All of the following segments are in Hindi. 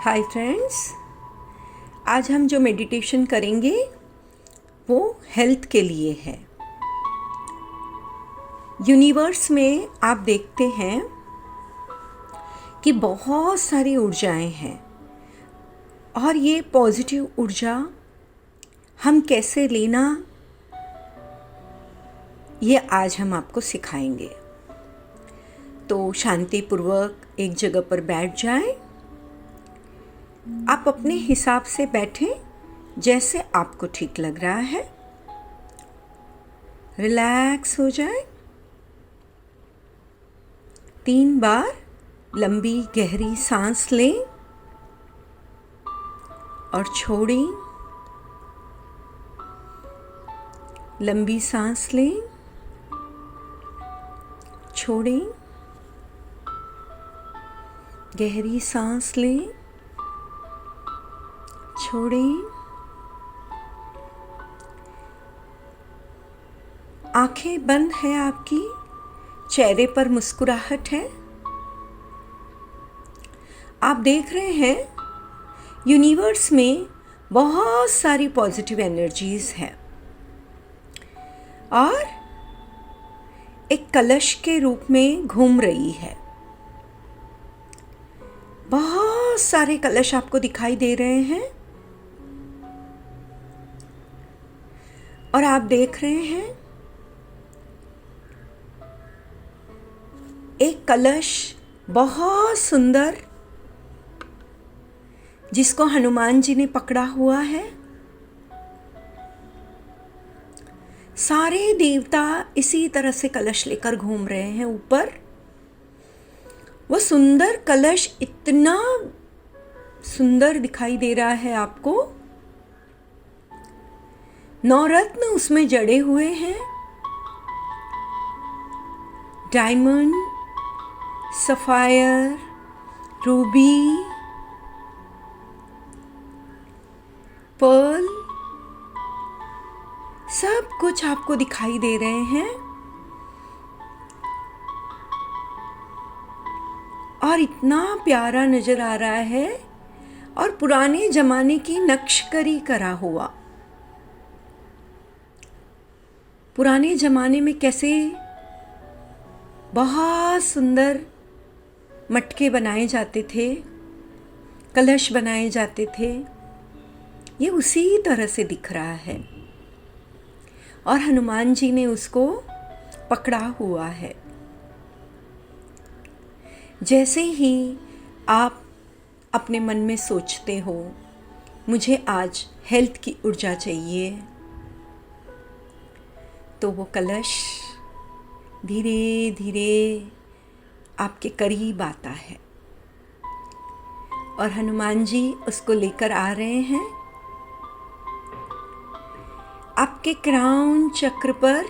हाय फ्रेंड्स, आज हम जो मेडिटेशन करेंगे वो हेल्थ के लिए है। यूनिवर्स में आप देखते हैं कि बहुत सारी ऊर्जाएं हैं और ये पॉजिटिव ऊर्जा हम कैसे लेना ये आज हम आपको सिखाएंगे। तो शांतिपूर्वक एक जगह पर बैठ जाएं। आप अपने हिसाब से बैठें जैसे आपको ठीक लग रहा है। रिलैक्स हो जाए। 3 बार लंबी गहरी सांस लें और छोड़ें। लंबी सांस लें, छोड़ें। गहरी सांस लें, छोड़ें। आंखें बंद है आपकी, चेहरे पर मुस्कुराहट है। आप देख रहे हैं यूनिवर्स में बहुत सारी पॉजिटिव एनर्जीज हैं और एक कलश के रूप में घूम रही है। बहुत सारे कलश आपको दिखाई दे रहे हैं और आप देख रहे हैं एक कलश बहुत सुंदर जिसको हनुमान जी ने पकड़ा हुआ है। सारे देवता इसी तरह से कलश लेकर घूम रहे हैं ऊपर। वो सुंदर कलश इतना सुंदर दिखाई दे रहा है आपको। 9 रत्न उसमें जड़े हुए हैं। डायमंड, सफायर, रूबी, पर्ल, सब कुछ आपको दिखाई दे रहे हैं और इतना प्यारा नजर आ रहा है और पुराने जमाने की नक्शकरी करा हुआ। पुराने जमाने में कैसे बहुत सुंदर मटके बनाए जाते थे, कलश बनाए जाते थे, ये उसी तरह से दिख रहा है और हनुमान जी ने उसको पकड़ा हुआ है। जैसे ही आप अपने मन में सोचते हो मुझे आज हेल्थ की ऊर्जा चाहिए, तो वो कलश धीरे धीरे आपके करीब आता है और हनुमान जी उसको लेकर आ रहे हैं। आपके क्राउन चक्र पर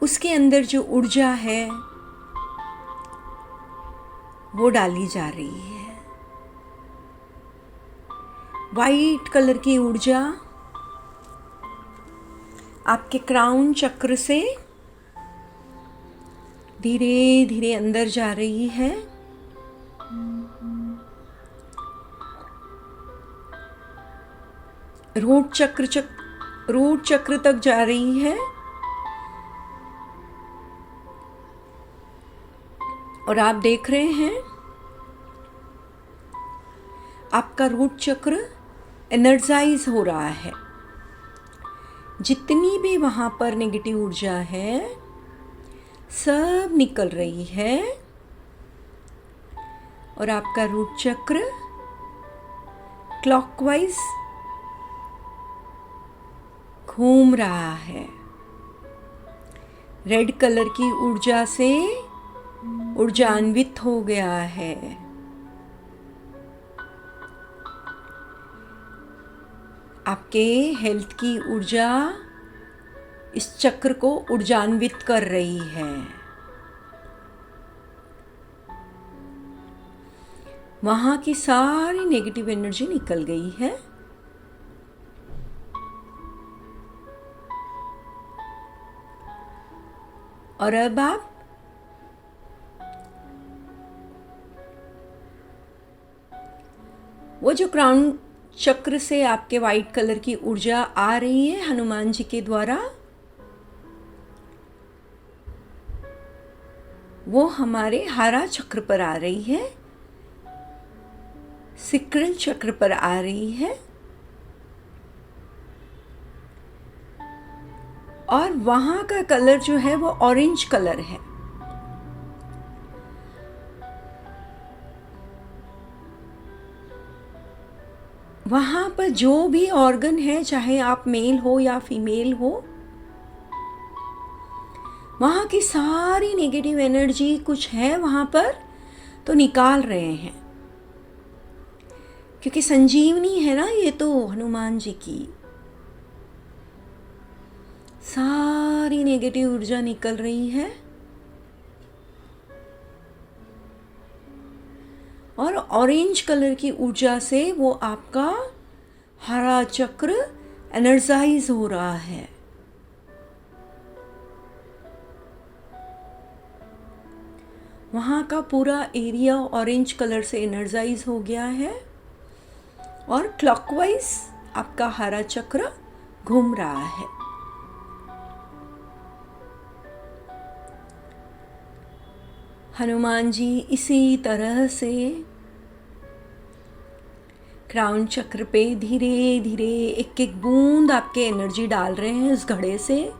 उसके अंदर जो ऊर्जा है वो डाली जा रही है। वाइट कलर की ऊर्जा आपके क्राउन चक्र से धीरे धीरे अंदर जा रही है रूट चक्र तक जा रही है और आप देख रहे हैं आपका रूट चक्र एनर्जाइज हो रहा है। जितनी भी वहां पर नेगेटिव ऊर्जा है सब निकल रही है और आपका रूट चक्र क्लॉकवाइज घूम रहा है। रेड कलर की ऊर्जा से ऊर्जान्वित हो गया है। आपके हेल्थ की ऊर्जा इस चक्र को ऊर्जान्वित कर रही है। वहां की सारी नेगेटिव एनर्जी निकल गई है और अब आप वो जो क्राउन चक्र से आपके वाइट कलर की ऊर्जा आ रही है हनुमान जी के द्वारा, वो हमारे हारा चक्र पर आ रही है, सिक्रल चक्र पर आ रही है, और वहाँ का कलर जो है वो ऑरेंज कलर है। वहाँ पर जो भी ऑर्गन है, चाहे आप मेल हो या फीमेल हो, वहाँ की सारी नेगेटिव एनर्जी कुछ है वहाँ पर तो निकाल रहे हैं, क्योंकि संजीवनी है ना ये तो हनुमान जी की। सारी नेगेटिव ऊर्जा निकल रही है और ऑरेंज कलर की ऊर्जा से वो आपका हरा चक्र एनर्जाइज हो रहा है। वहाँ का पूरा एरिया ऑरेंज कलर से एनर्जाइज हो गया है और क्लॉकवाइज आपका हरा चक्र घूम रहा है। हनुमान जी इसी तरह से क्राउन चक्र पे धीरे धीरे एक एक बूंद आपके एनर्जी डाल रहे हैं, उस घड़े से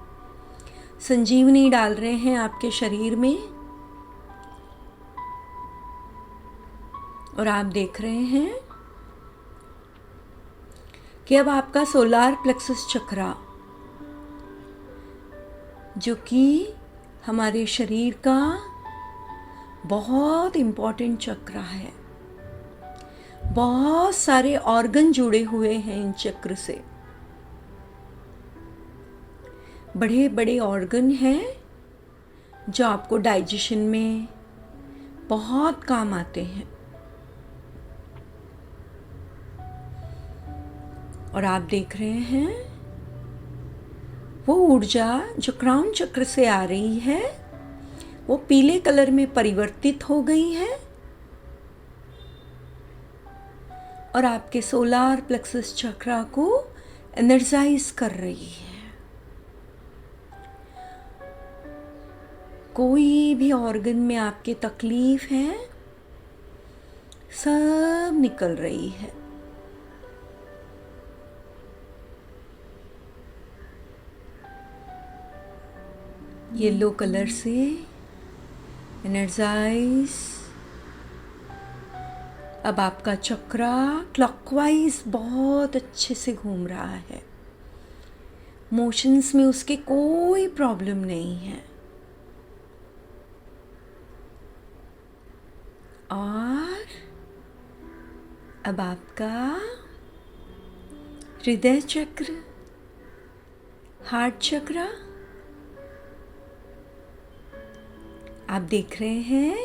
संजीवनी डाल रहे हैं आपके शरीर में। और आप देख रहे हैं कि अब आपका सोलार प्लेक्सस चक्रा, जो कि हमारे शरीर का बहुत इम्पोर्टेंट चक्र है, बहुत सारे ऑर्गन जुड़े हुए हैं इन चक्र से, बड़े बड़े ऑर्गन हैं जो आपको डाइजेशन में बहुत काम आते हैं। और आप देख रहे हैं वो ऊर्जा जो क्राउन चक्र से आ रही है वो पीले कलर में परिवर्तित हो गई है और आपके सोलार प्लेक्सस चक्रा को एनर्जाइज कर रही है। कोई भी ऑर्गन में आपके तकलीफ है, सब निकल रही है। येलो कलर से एनर्जाइज अब आपका चक्रा क्लॉकवाइज बहुत अच्छे से घूम रहा है। मोशंस में उसके कोई प्रॉब्लम नहीं है। और अब आपका हृदय चक्र, हार्ट चक्र, आप देख रहे हैं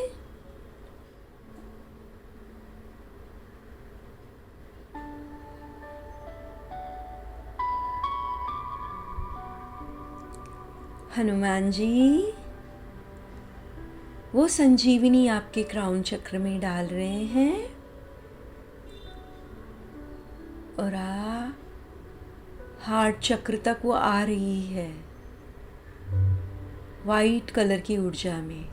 हनुमान जी वो संजीवनी आपके क्राउन चक्र में डाल रहे हैं और हार्ट चक्र तक वो आ रही है वाइट कलर की ऊर्जा में।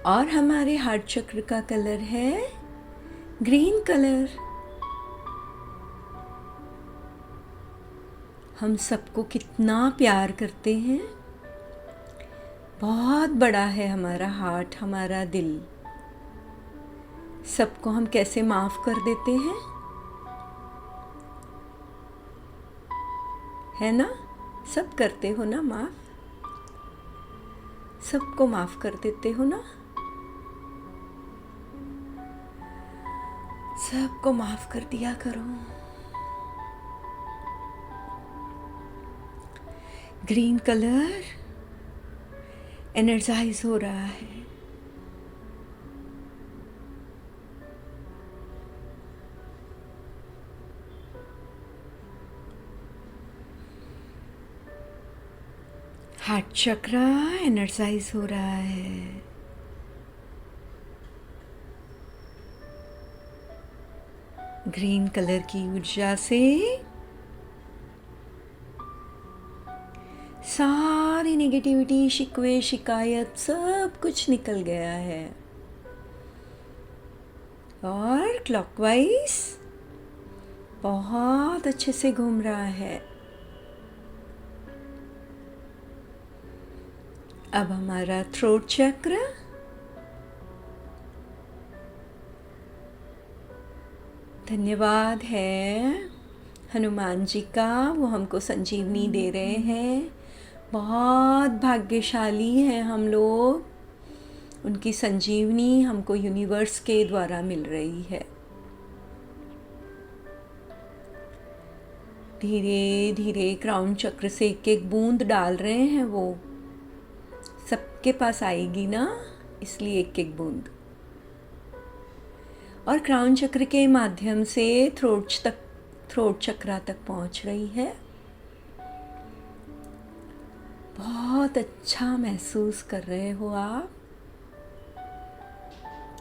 और हमारे हार्ट चक्र का कलर है ग्रीन कलर। हम सबको कितना प्यार करते हैं, बहुत बड़ा है हमारा हार्ट, हमारा दिल। सबको हम कैसे माफ़ कर देते हैं, है ना? सब करते हो ना माफ़, सबको माफ़ कर देते हो ना, सबको माफ़ कर दिया करो। ग्रीन कलर एनर्जाइज हो रहा है। हार्ट चक्र एनर्जाइज हो रहा है। ग्रीन कलर की ऊर्जा से सारी नेगेटिविटी, शिकवे, शिकायत सब कुछ निकल गया है और क्लॉकवाइज बहुत अच्छे से घूम रहा है। अब हमारा थ्रोट चक्र, धन्यवाद है हनुमान जी का, वो हमको संजीवनी दे रहे हैं। बहुत भाग्यशाली हैं हम लोग, उनकी संजीवनी हमको यूनिवर्स के द्वारा मिल रही है। धीरे धीरे क्राउन चक्र से एक एक बूंद डाल रहे हैं, वो सबके पास आएगी ना, इसलिए एक एक बूंद। और क्राउन चक्र के माध्यम से थ्रोट चक्रा तक पहुंच रही है। बहुत अच्छा महसूस कर रहे हो आप,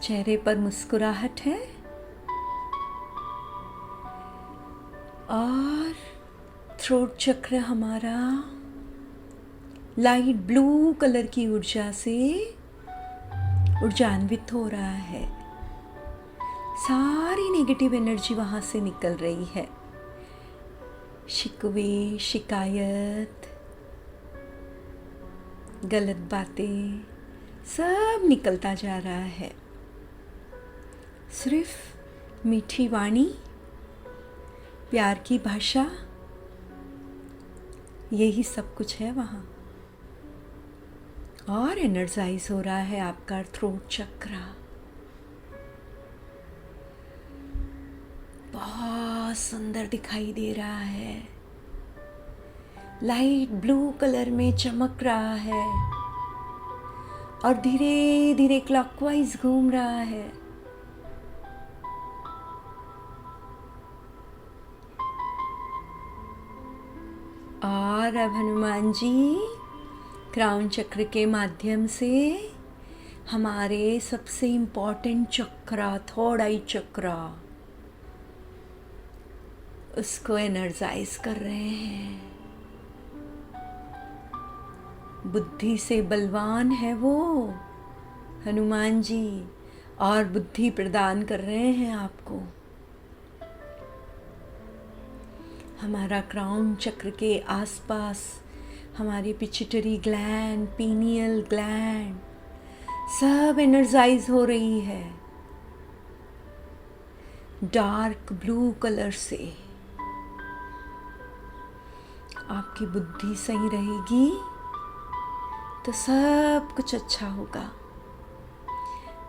चेहरे पर मुस्कुराहट है और थ्रोट चक्र हमारा लाइट ब्लू कलर की ऊर्जा से ऊर्जान्वित हो रहा है। सारी नेगेटिव एनर्जी वहाँ से निकल रही है, शिकवे, शिकायत, गलत बातें सब निकलता जा रहा है। सिर्फ मीठी वाणी, प्यार की भाषा, यही सब कुछ है वहाँ। और एनर्जाइज हो रहा है आपका थ्रोट चक्र, बहुत सुंदर दिखाई दे रहा है, लाइट ब्लू कलर में चमक रहा है और धीरे धीरे क्लॉकवाइज घूम रहा है। और अब हनुमान जी क्राउन चक्र के माध्यम से हमारे सबसे इम्पोर्टेंट चक्रा, थर्ड आई चक्रा, उसको एनर्जाइज कर रहे हैं। बुद्धि से बलवान है वो हनुमान जी, और बुद्धि प्रदान कर रहे हैं आपको। हमारा क्राउन चक्र के आसपास हमारी पिट्यूटरी ग्लैंड, पीनियल ग्लैंड सब एनर्जाइज हो रही है डार्क ब्लू कलर से। आपकी बुद्धि सही रहेगी तो सब कुछ अच्छा होगा।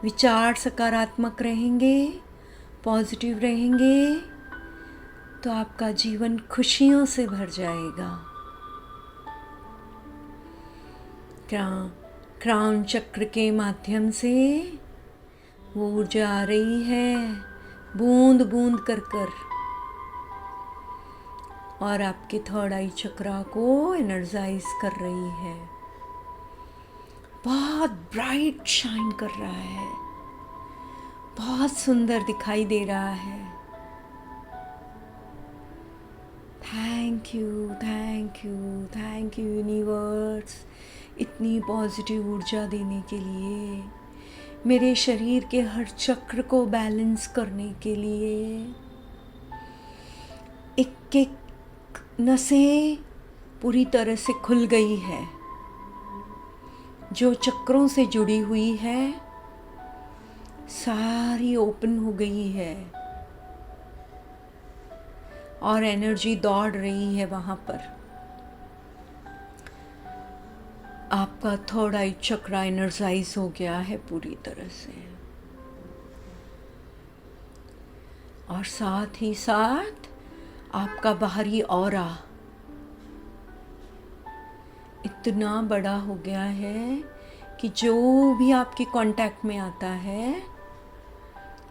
विचार सकारात्मक रहेंगे, पॉजिटिव रहेंगे तो आपका जीवन खुशियों से भर जाएगा। क्राउन चक्र के माध्यम से वो ऊर्जा आ रही है बूंद बूंद कर और आपके थर्ड आई चक्रा को एनर्जाइज कर रही है। बहुत ब्राइट शाइन कर रहा है, बहुत सुंदर दिखाई दे रहा है। Thank you, thank you, thank you universe, इतनी पॉजिटिव ऊर्जा देने के लिए, मेरे शरीर के हर चक्र को बैलेंस करने के लिए। एक एक नसें पूरी तरह से खुल गई है, जो चक्रों से जुड़ी हुई है सारी ओपन हो गई है और एनर्जी दौड़ रही है वहाँ पर। आपका थर्ड आई चक्रा एनर्जाइज हो गया है पूरी तरह से, और साथ ही साथ आपका बाहरी ऑरा इतना बड़ा हो गया है कि जो भी आपके कांटेक्ट में आता है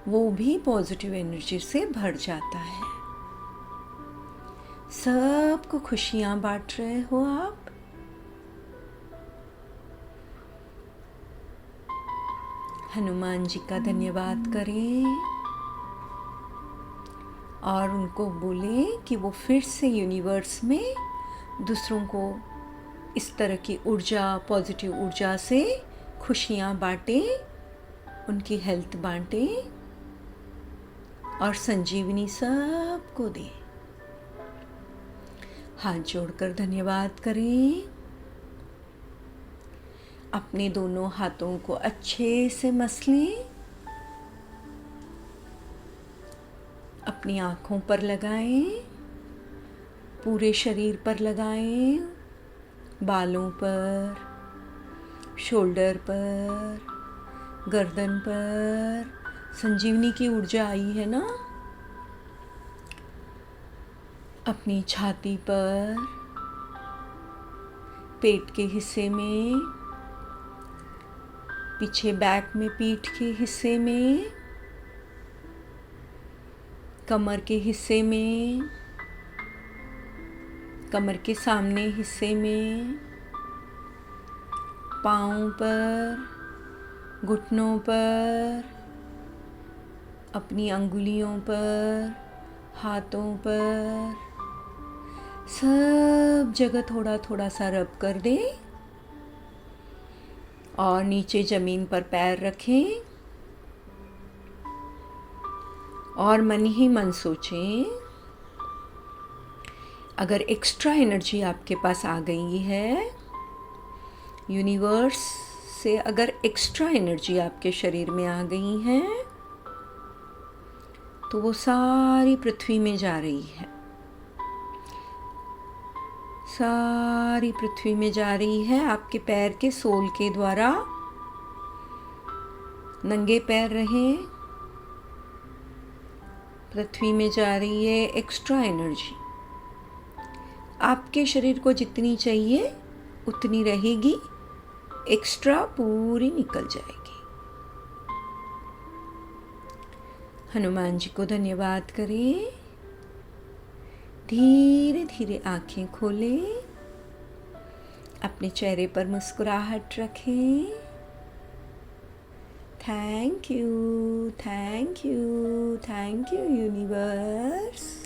वो भी पॉजिटिव एनर्जी से भर जाता है। सबको खुशियां बांट रहे हो आप। हनुमान जी का धन्यवाद करें। और उनको बोले कि वो फिर से यूनिवर्स में दूसरों को इस तरह की ऊर्जा, पॉजिटिव ऊर्जा से खुशियाँ बांटें, उनकी हेल्थ बांटें और संजीवनी सबको दें। हाथ जोड़कर धन्यवाद करें। अपने दोनों हाथों को अच्छे से मस लें, अपनी आँखों पर लगाएं, पूरे शरीर पर लगाएं, बालों पर, शोल्डर पर, गर्दन पर। संजीवनी की ऊर्जा आई है ना। अपनी छाती पर, पेट के हिस्से में, पीछे बैक में पीठ के हिस्से में, कमर के हिस्से में, कमर के सामने हिस्से में, पाँव पर, घुटनों पर, अपनी अंगुलियों पर, हाथों पर, सब जगह थोड़ा थोड़ा सा रब कर दें और नीचे ज़मीन पर पैर रखें और मन ही मन सोचें, अगर एक्स्ट्रा एनर्जी आपके पास आ गई है, यूनिवर्स से अगर एक्स्ट्रा एनर्जी आपके शरीर में आ गई है, तो वो सारी पृथ्वी में जा रही है, सारी पृथ्वी में जा रही है। आपके पैर के सोल के द्वारा नंगे पैर रहें, पृथ्वी में जा रही है एक्स्ट्रा एनर्जी। आपके शरीर को जितनी चाहिए उतनी रहेगी, एक्स्ट्रा पूरी निकल जाएगी। हनुमान जी को धन्यवाद करें। धीरे धीरे आंखें खोलें, अपने चेहरे पर मुस्कुराहट रखें। Thank you, thank you, thank you universe.